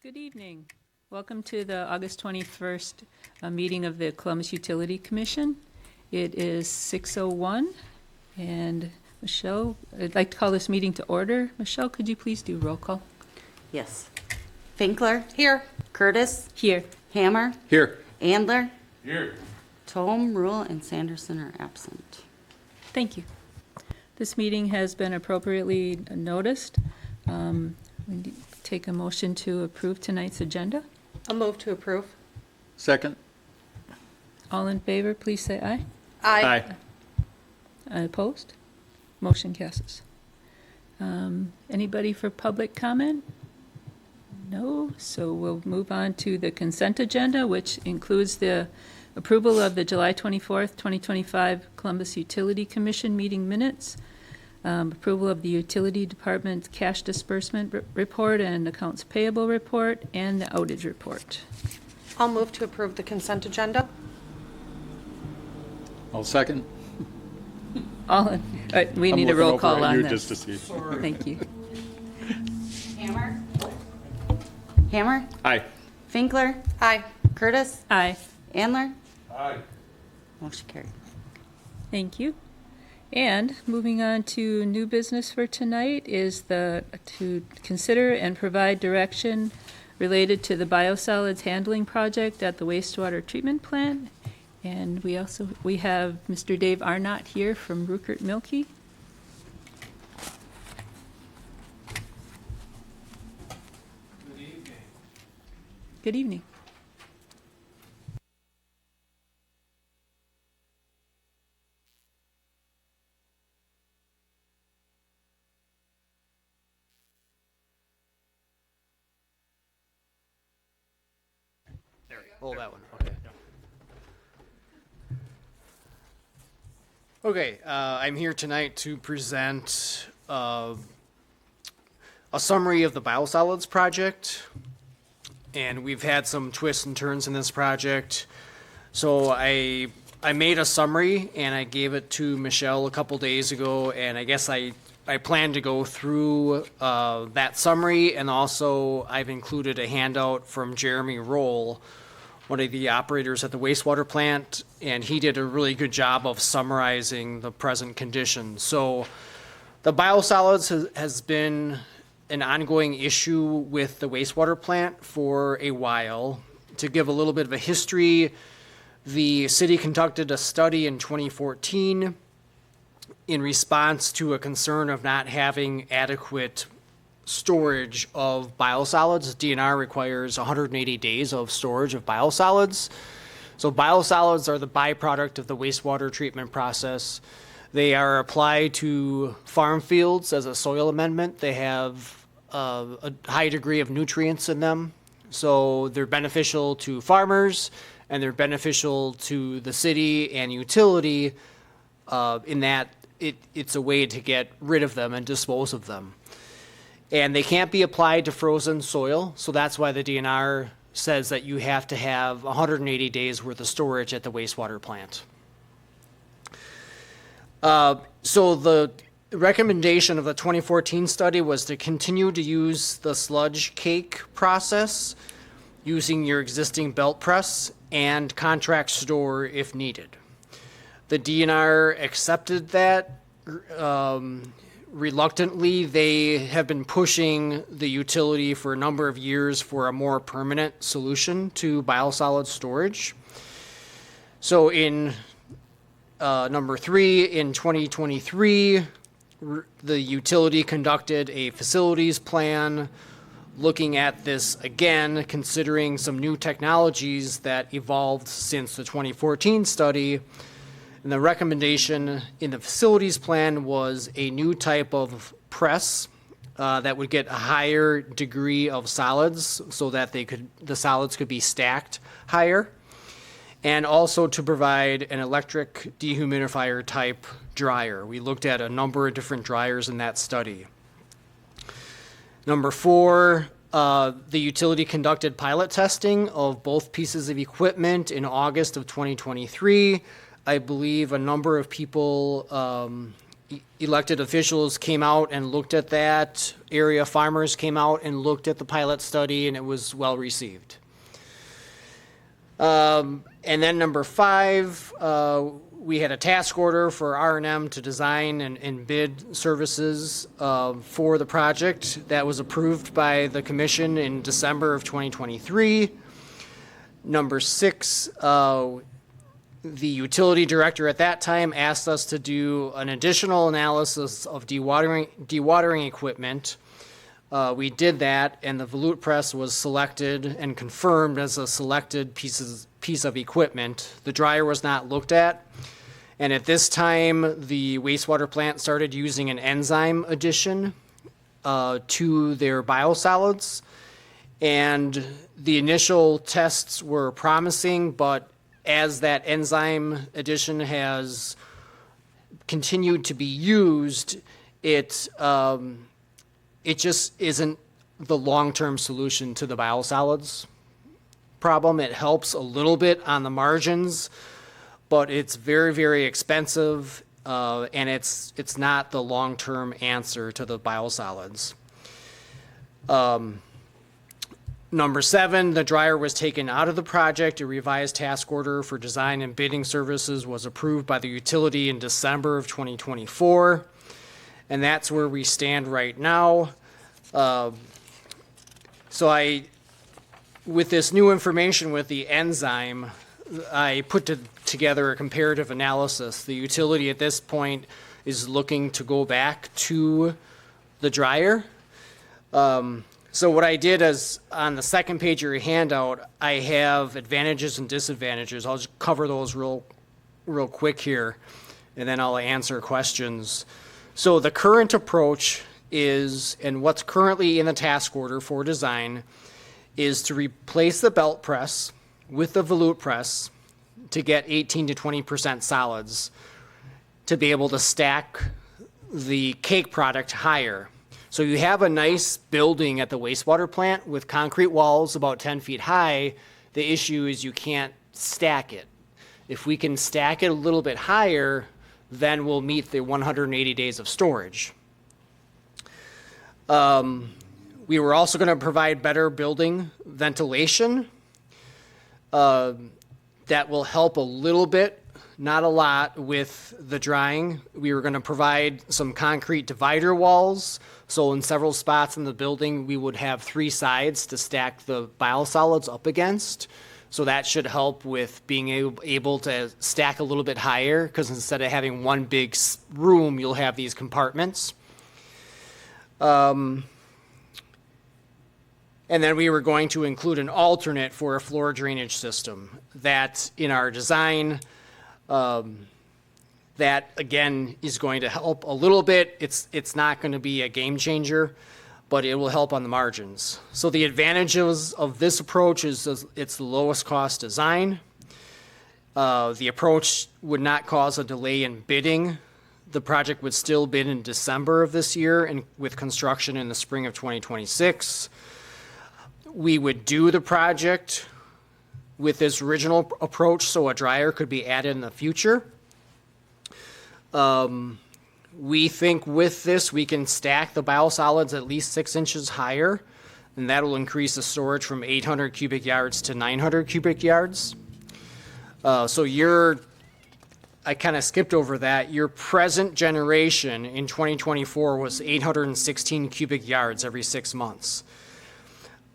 Good evening. Welcome to the August 21st meeting of the Columbus Utility Commission. It is 6:01, and Michelle, I'd like to call this meeting to order. Michelle, could you please do roll call? Yes. Finkler? Here. Curtis? Here. Hammer? Here. Andler? Here. Tome, Rule, and Sanderson are absent. Thank you. This meeting has been appropriately noticed. We take a motion to approve tonight's agenda. I'll move to approve. Second. All in favor, please say aye. Aye. Opposed? Motion passes. Anybody for public comment? No, so we'll move on to the consent agenda, which includes the approval of the July 24th, 2025 Columbus Utility Commission meeting minutes, approval of the Utility Department cash disbursement report and accounts payable report, and the outage report. I'll move to approve the consent agenda. I'll second. We need a I'm roll looking call over at on you this. just to see. Thank you. Hammer? Hammer? Aye. Finkler? Aye. Curtis? Aye. Andler? Aye. Motion carried. Thank you. And moving on to new business for tonight is to consider and provide direction related to the biosolids handling project at the wastewater treatment plant. And we have Mr. Dave Arnott here from Rupert Milky. Good evening. Good evening. There we go. Hold that one. Okay. Okay, I'm here tonight to present a summary of the biosolids project. And we've had some twists and turns in this project. So I made a summary and I gave it to Michelle a couple days ago, and I guess I plan to go through that summary, and also I've included a handout from Jeremy Roll, one of the operators at the wastewater plant, and he did a really good job of summarizing the present conditions. So the biosolids has been an ongoing issue with the wastewater plant for a while. To give a little bit of a history, the city conducted a study in 2014 in response to a concern of not having adequate storage of biosolids. DNR requires 180 days of storage of biosolids. So biosolids are the byproduct of the wastewater treatment process. They are applied to farm fields as a soil amendment. They have a high degree of nutrients in them. So they're beneficial to farmers, and they're beneficial to the city and utility in that it's a way to get rid of them and dispose of them. And they can't be applied to frozen soil, so that's why the DNR says that you have to have 180 days worth of storage at the wastewater plant. So the recommendation of the 2014 study was to continue to use the sludge cake process using your existing belt press and contract store if needed. The DNR accepted that. Reluctantly, they have been pushing the utility for a number of years for a more permanent solution to biosolid storage. So in number 3, in 2023, the utility conducted a facilities plan looking at this again, considering some new technologies that evolved since the 2014 study. And the recommendation in the facilities plan was a new type of press that would get a higher degree of solids so that the solids could be stacked higher. And also to provide an electric dehumidifier type dryer. We looked at a number of different dryers in that study. Number 4, the utility conducted pilot testing of both pieces of equipment in August of 2023. I believe a number of people elected officials came out and looked at that. Area farmers came out and looked at the pilot study, and it was well received. And then number 5, we had a task order for R&M to design and bid services for the project that was approved by the commission in December of 2023. Number 6, the utility director at that time asked us to do an additional analysis of dewatering equipment. We did that, and the volute press was selected and confirmed as a selected piece of equipment. The dryer was not looked at, and at this time, the wastewater plant started using an enzyme addition to their biosolids, and the initial tests were promising, but as that enzyme addition has continued to be used, it just isn't the long-term solution to the biosolids problem. It helps a little bit on the margins, but it's very, very expensive, and it's not the long-term answer to the biosolids. Number 7, the dryer was taken out of the project. A revised task order for design and bidding services was approved by the utility in December of 2024. And that's where we stand right now. With this new information with the enzyme, I put together a comparative analysis. The utility at this point is looking to go back to the dryer. So what I did is, on the second page of your handout, I have advantages and disadvantages. I'll just cover those real quick here, and then I'll answer questions. So the current approach is, and what's currently in the task order for design, is to replace the belt press with the volute press to get 18 to 20% solids to be able to stack the cake product higher. So you have a nice building at the wastewater plant with concrete walls about 10 feet high. The issue is you can't stack it. If we can stack it a little bit higher, then we'll meet the 180 days of storage. We were also going to provide better building ventilation. That will help a little bit, not a lot, with the drying. We were going to provide some concrete divider walls. So in several spots in the building, we would have 3 sides to stack the biosolids up against. So that should help with being able to stack a little bit higher, because instead of having one big room, you'll have these compartments. And then we were going to include an alternate for a floor drainage system. That, in our design, that again is going to help a little bit. It's not going to be a game changer, but it will help on the margins. So the advantages of this approach is it's the lowest cost design. The approach would not cause a delay in bidding. The project would still bid in December of this year, and with construction in the spring of 2026. We would do the project with this original approach, so a dryer could be added in the future. We think with this, we can stack the biosolids at least 6 inches higher, and that will increase the storage from 800 cubic yards to 900 cubic yards. I kind of skipped over that. Your present generation in 2024 was 816 cubic yards every 6 months.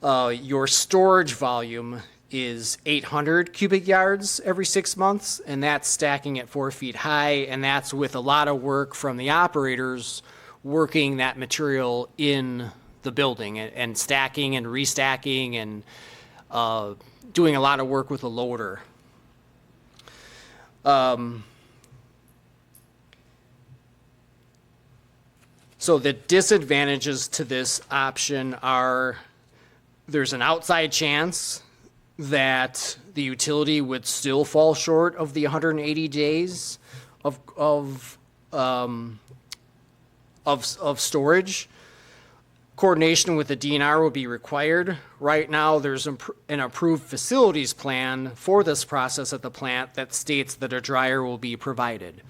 Your storage volume is 800 cubic yards every 6 months, and that's stacking at 4 feet high, and that's with a lot of work from the operators working that material in the building and stacking and restacking and doing a lot of work with a loader. So the disadvantages to this option are there's an outside chance that the utility would still fall short of the 180 days of storage. Coordination with the DNR will be required. Right now, there's an approved facilities plan for this process at the plant that states that a dryer will be provided.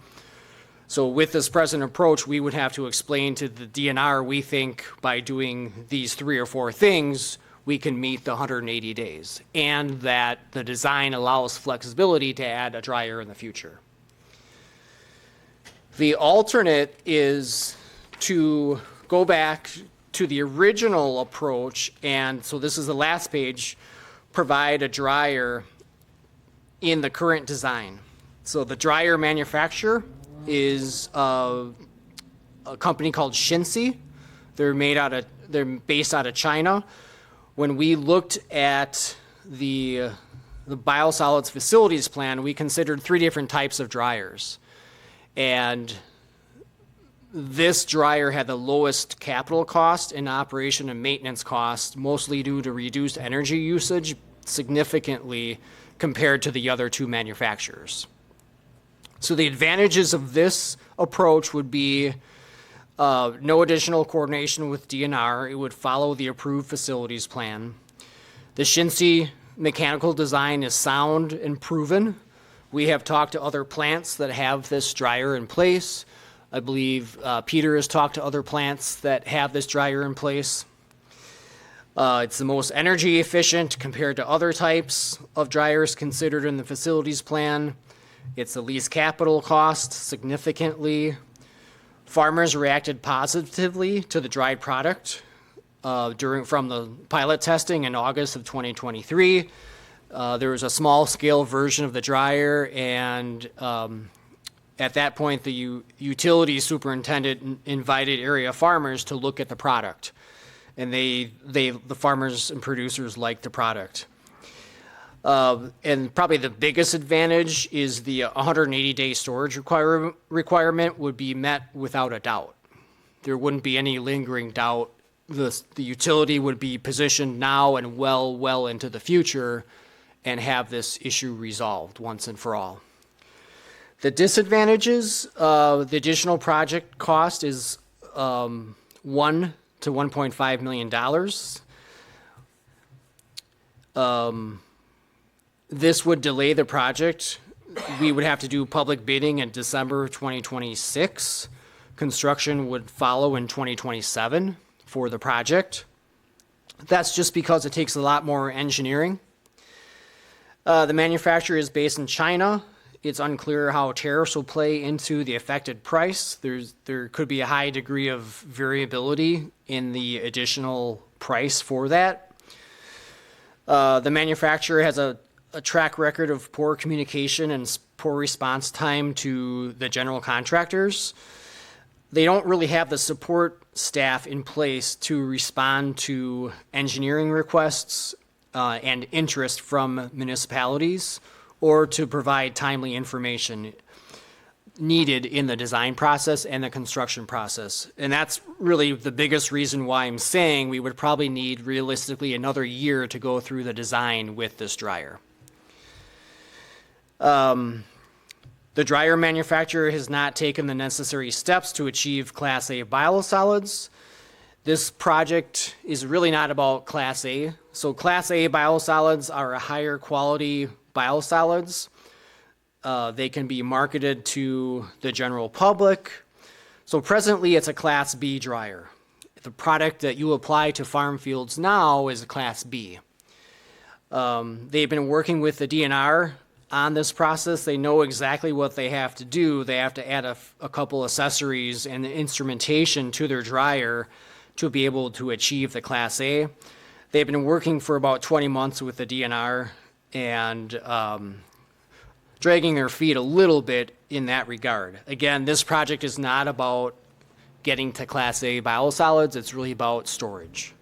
So with this present approach, we would have to explain to the DNR, we think by doing these 3 or 4 things, we can meet the 180 days, and that the design allows flexibility to add a dryer in the future. The alternate is to go back to the original approach, and so this is the last page, provide a dryer in the current design. So the dryer manufacturer is a company called Shinsi. They're based out of China. When we looked at the biosolids facilities plan, we considered 3 different types of dryers. And this dryer had the lowest capital cost and operation and maintenance cost, mostly due to reduced energy usage significantly compared to the other 2 manufacturers. So the advantages of this approach would be no additional coordination with DNR. It would follow the approved facilities plan. The Shinsi mechanical design is sound and proven. We have talked to other plants that have this dryer in place. I believe Peter has talked to other plants that have this dryer in place. It's the most energy efficient compared to other types of dryers considered in the facilities plan. It's the least capital cost significantly. Farmers reacted positively to the dried product from the pilot testing in August of 2023. There was a small scale version of the dryer, and at that point the utility superintendent invited area farmers to look at the product, and the farmers and producers liked the product. And probably the biggest advantage is the 180-day storage requirement would be met without a doubt. There wouldn't be any lingering doubt. The utility would be positioned now and well into the future and have this issue resolved once and for all. The disadvantages, the additional project cost is $1 to $1.5 million. This would delay the project. We would have to do public bidding in December 2026. Construction would follow in 2027 for the project. That's just because it takes a lot more engineering. The manufacturer is based in China. It's unclear how tariffs will play into the affected price. There could be a high degree of variability in the additional price for that. The manufacturer has a track record of poor communication and poor response time to the general contractors. They don't really have the support staff in place to respond to engineering requests and interest from municipalities, or to provide timely information needed in the design process and the construction process. And that's really the biggest reason why I'm saying we would probably need realistically another year to go through the design with this dryer. The dryer manufacturer has not taken the necessary steps to achieve Class A biosolids. This project is really not about Class A. So Class A biosolids are a higher quality biosolids. They can be marketed to the general public. So presently it's a Class B dryer. The product that you apply to farm fields now is a Class B. They've been working with the DNR on this process. They know exactly what they have to do. They have to add a couple accessories and instrumentation to their dryer to be able to achieve the Class A. They've been working for about 20 months with the DNR and dragging their feet a little bit in that regard. Again, this project is not about getting to Class A biosolids. It's really about storage.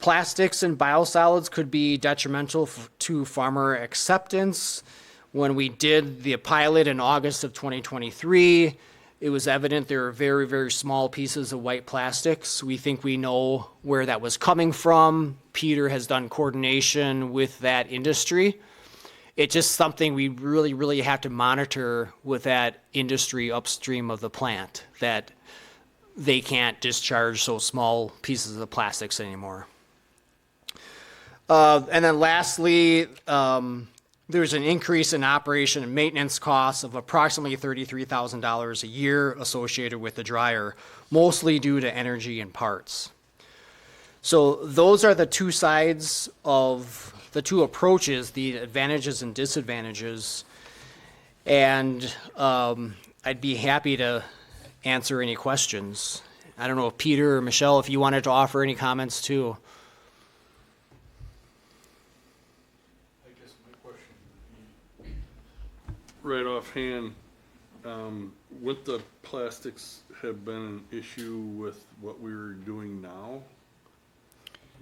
Plastics and biosolids could be detrimental to farmer acceptance. When we did the pilot in August of 2023, it was evident there were very, very small pieces of white plastics. We think we know where that was coming from. Peter has done coordination with that industry. It's just something we really, really have to monitor with that industry upstream of the plant, that they can't discharge so small pieces of plastics anymore. And then lastly, there's an increase in operation and maintenance costs of approximately $33,000 a year associated with the dryer, mostly due to energy and parts. So those are the two sides of the two approaches, the advantages and disadvantages. And I'd be happy to answer any questions. I don't know if Peter or Michelle, if you wanted to offer any comments too. I guess my question would be, right offhand, would the plastics have been an issue with what we were doing now?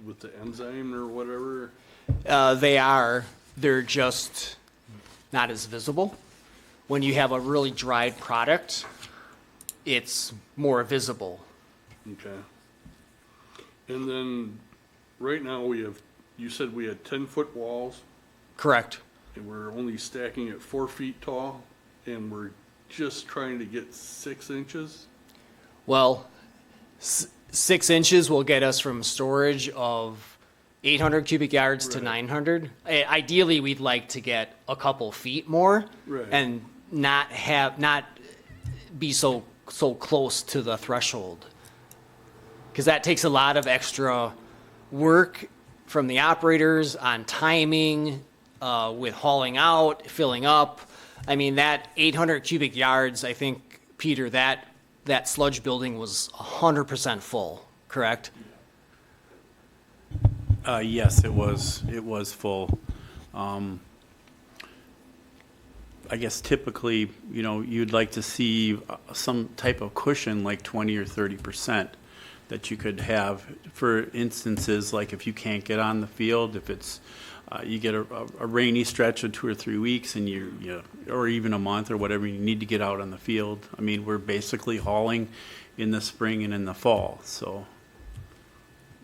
With the enzyme or whatever? They are. They're just not as visible. When you have a really dried product, it's more visible. Okay. And then, right now we have, you said we had 10-foot walls, Correct. and we're only stacking at 4 feet tall, and we're just trying to get 6 inches? Well, 6 inches will get us from storage of 800 cubic yards to Right. 900. Ideally, we'd like to get a couple feet more Right. and not be so close to the threshold. Because that takes a lot of extra work from the operators on timing, with hauling out, filling up. I mean, that 800 cubic yards, I think, Peter, that sludge building was 100% full, correct? Yes, it was full. I guess typically, you'd like to see some type of cushion, like 20 or 30%, that you could have for instances like if you can't get on the field, if it's you get a rainy stretch of 2 or 3 weeks, and you or even a month or whatever, you need to get out on the field. I mean, we're basically hauling in the spring and in the fall, so.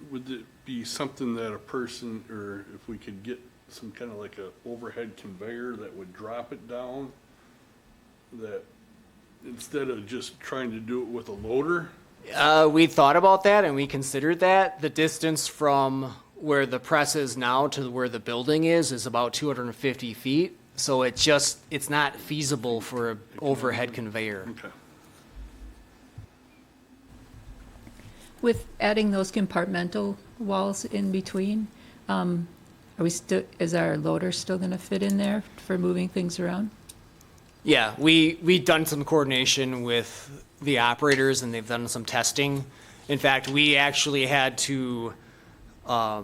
Would it be something that a person, or if we could get some kind of like a overhead conveyor that would drop it down, that instead of just trying to do it with a loader? We thought about that and we considered that. The distance from where the press is now to where the building is about 250 feet. So it's not feasible for an overhead conveyor. Okay. With adding those compartmental walls in between, is our loader still going to fit in there for moving things around? Yeah, we've done some coordination with the operators and they've done some testing. In fact, we actually had to, at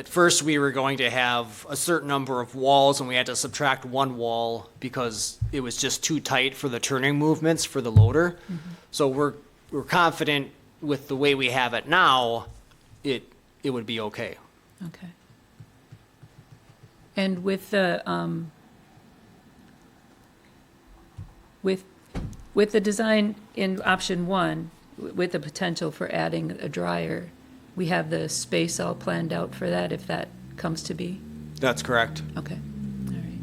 first we were going to have a certain number of walls and we had to subtract one wall because it was just too tight for the turning movements for the loader. So we're confident with the way we have it now, it would be okay. Okay. And with the, with the design in option one, with the potential for adding a dryer, we have the space all planned out for that if that comes to be? That's correct. Okay, all right.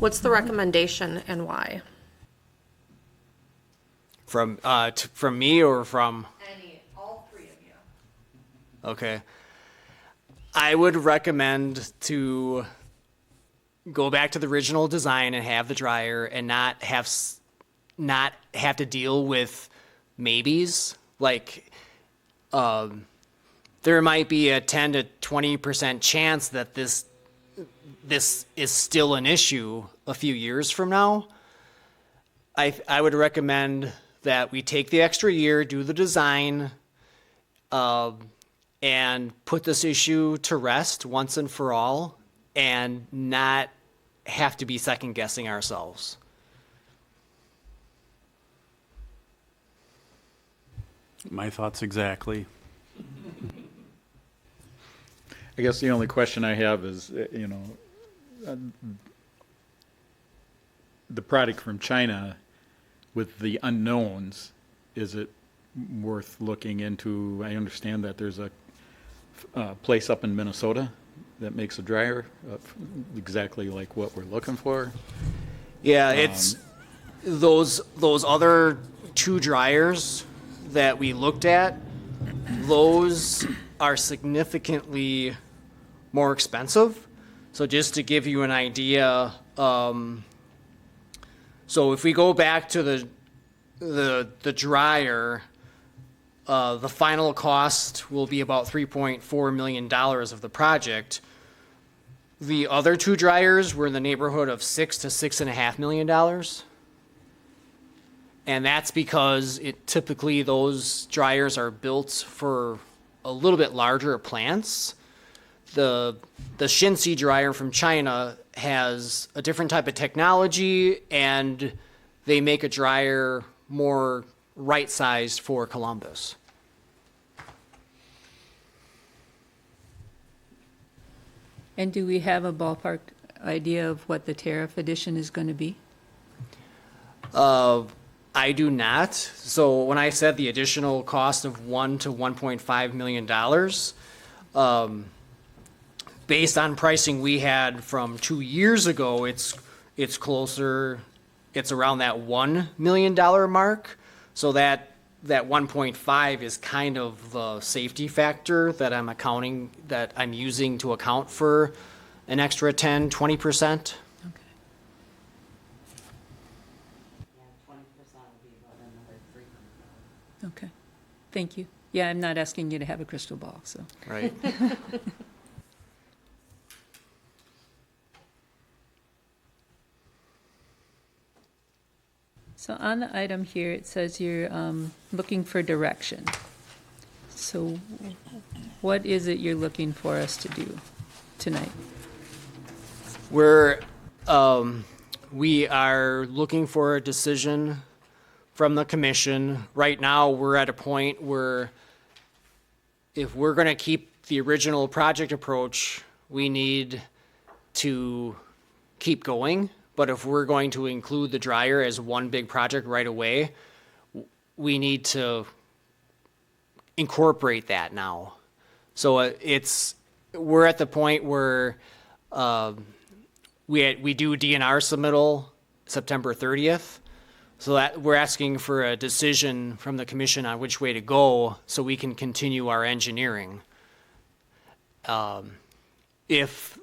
What's the recommendation and why? From me or from? All three of you. Okay. I would recommend to go back to the original design and have the dryer and not have to deal with maybes. Like, there might be a 10 to 20% chance that this is still an issue a few years from now. I would recommend that we take the extra year, do the design, and put this issue to rest once and for all, and not have to be second guessing ourselves. My thoughts exactly. I guess the only question I have is, the product from China with the unknowns, is it worth looking into? I understand that there's a place up in Minnesota that makes a dryer exactly like what we're looking for. Yeah, it's those other two dryers that we looked at, those are significantly more expensive. So just to give you an idea, so if we go back to the dryer, the final cost will be about $3.4 million of the project. The other two dryers were in the neighborhood of $6 to $6.5 million. And that's because typically those dryers are built for a little bit larger plants. The Shinsi dryer from China has a different type of technology, and they make a dryer more right-sized for Columbus. And do we have a ballpark idea of what the tariff addition is going to be? I do not. So when I said the additional cost of $1 to $1.5 million, based on pricing we had from 2 years ago, it's closer, it's around that $1 million mark. So that 1.5 is kind of the safety factor that I'm using to account for an extra 10, 20%. Okay, thank you. Yeah, I'm not asking you to have a crystal ball, so. Right. So on the item here, it says you're looking for direction. So what is it you're looking for us to do tonight? We are looking for a decision from the commission. Right now, we're at a point where if we're going to keep the original project approach, we need to keep going. But if we're going to include the dryer as one big project right away, we need to incorporate that now. So we're at the point where we do DNR submittal September 30th. So that we're asking for a decision from the commission on which way to go so we can continue our engineering. If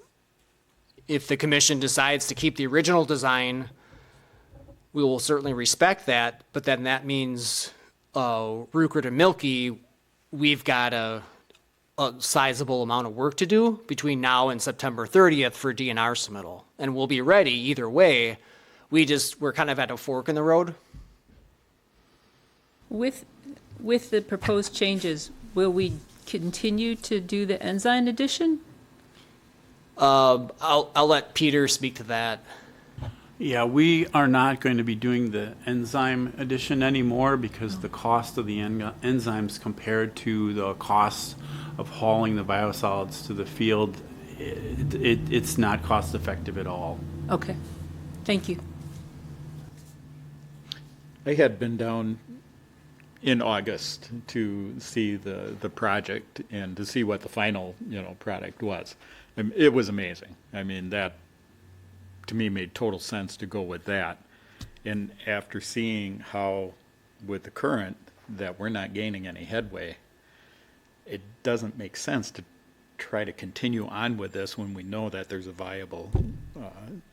the commission decides to keep the original design, we will certainly respect that, but then that means Rupert and Milky, we've got a sizable amount of work to do between now and September 30th for DNR submittal. And we'll be ready either way. We're kind of at a fork in the road. With the proposed changes, will we continue to do the enzyme addition? I'll let Peter speak to that. Yeah, we are not going to be doing the enzyme addition anymore because the cost of the enzymes compared to the cost of hauling the biosolids to the field, it's not cost effective at all. Okay, thank you. I had been down in August to see the project and to see what the final, product was. It was amazing. I mean, that, to me, made total sense to go with that. And after seeing how, with the current, that we're not gaining any headway, it doesn't make sense to try to continue on with this when we know that there's a viable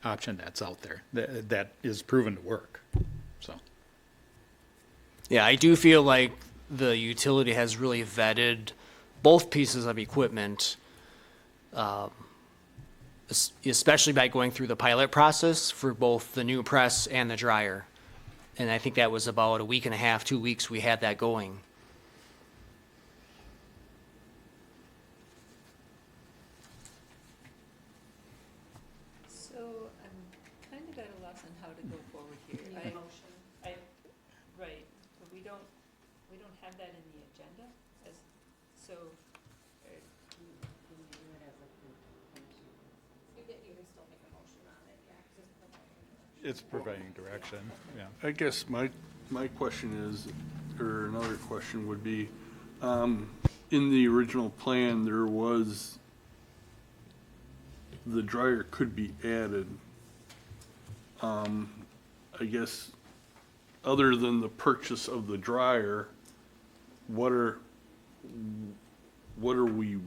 option that's out there that is proven to work. So. Yeah, I do feel like the utility has really vetted both pieces of equipment, especially by going through the pilot process for both the new press and the dryer. And I think that was about a week and a half, 2 weeks we had that going. So I'm kind of at a loss on how to go forward here. Right, but we don't have that in the agenda, so. It's providing direction, yeah. I guess my question is, or another question would be, in the original plan, there was, the dryer could be added. I guess, other than the purchase of the dryer, what are we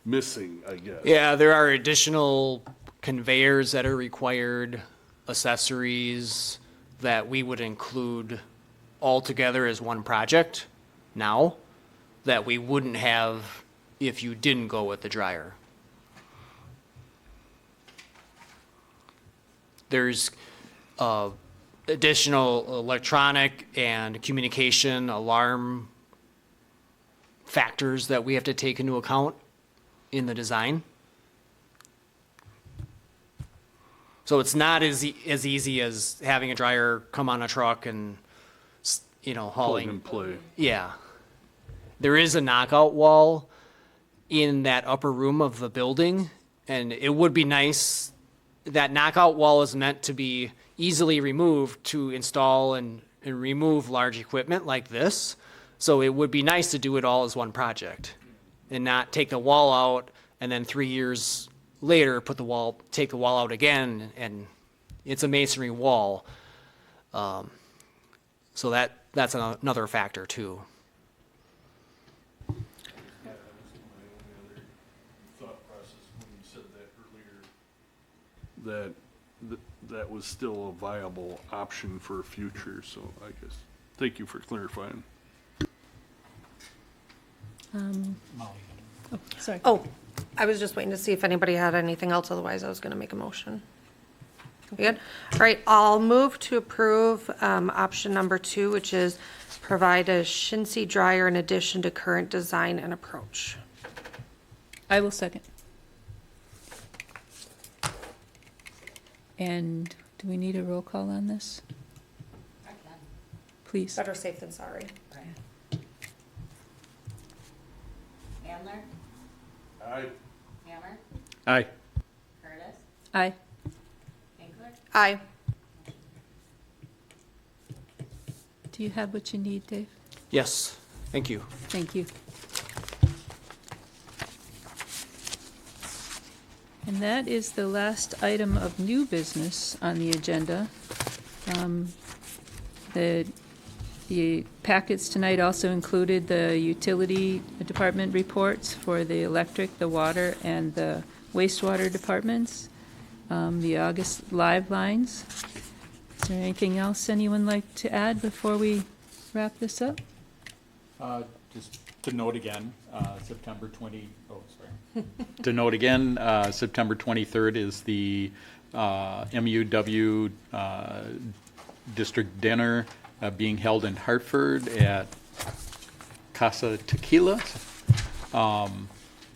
missing, I guess. Yeah, there are additional conveyors that are required, accessories that we would include all together as one project now that we wouldn't have if you didn't go with the dryer. There's additional electronic and communication alarm factors that we have to take into account in the design. So it's not as easy as having a dryer come on a truck and, Plug hauling. and play. Yeah. There is a knockout wall in that upper room of the building, and it would be nice. That knockout wall is meant to be easily removed to install and remove large equipment like this. So it would be nice to do it all as one project and not take the wall out and then 3 years later take the wall out again, and it's a masonry wall. So that's another factor too. That was my only other thought process when you said that earlier. That was still a viable option for future, so I guess, thank you for clarifying. Sorry. Oh, I was just waiting to see if anybody had anything else, otherwise I was gonna make a motion. We good? All right, I'll move to approve, option number 2, which is provide a Shinse dryer in addition to current design and approach. I will second. And do we need a roll call on this? Please. Better safe than sorry. Handler, Aye. Hammer, Aye. Curtis, Aye. Finkler. Aye. Do you have what you need, Dave? Yes, thank you. Thank you. And that is the last item of new business on the agenda. The packets tonight also included the utility department reports for the electric, the water, and the wastewater departments, the August live lines. Is there anything else anyone like to add before we wrap this up? Just to note again, September 23rd is the MUW district dinner being held in Hartford at Casa Tequila.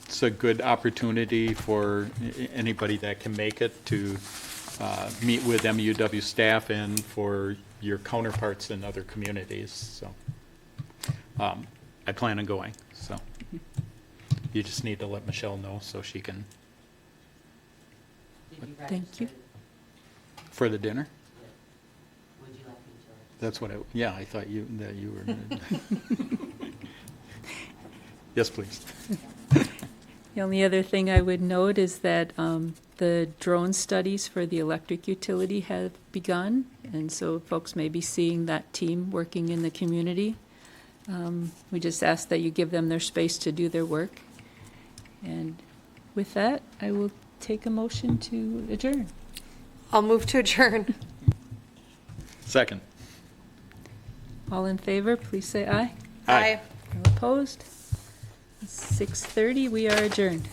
It's a good opportunity for anybody that can make it to meet with MUW staff and for your counterparts in other communities. So I plan on going, so you just need to let Michelle know so she can, Thank you. for the dinner. Would you like me to? That's what I thought you were. Yes, please. The only other thing I would note is that the drone studies for the electric utility have begun, and so folks may be seeing that team working in the community. We just ask that you give them their space to do their work. And with that, I will take a motion to adjourn. I'll move to adjourn. Second. All in favor, please say aye. Aye. All opposed? 6:30, we are adjourned.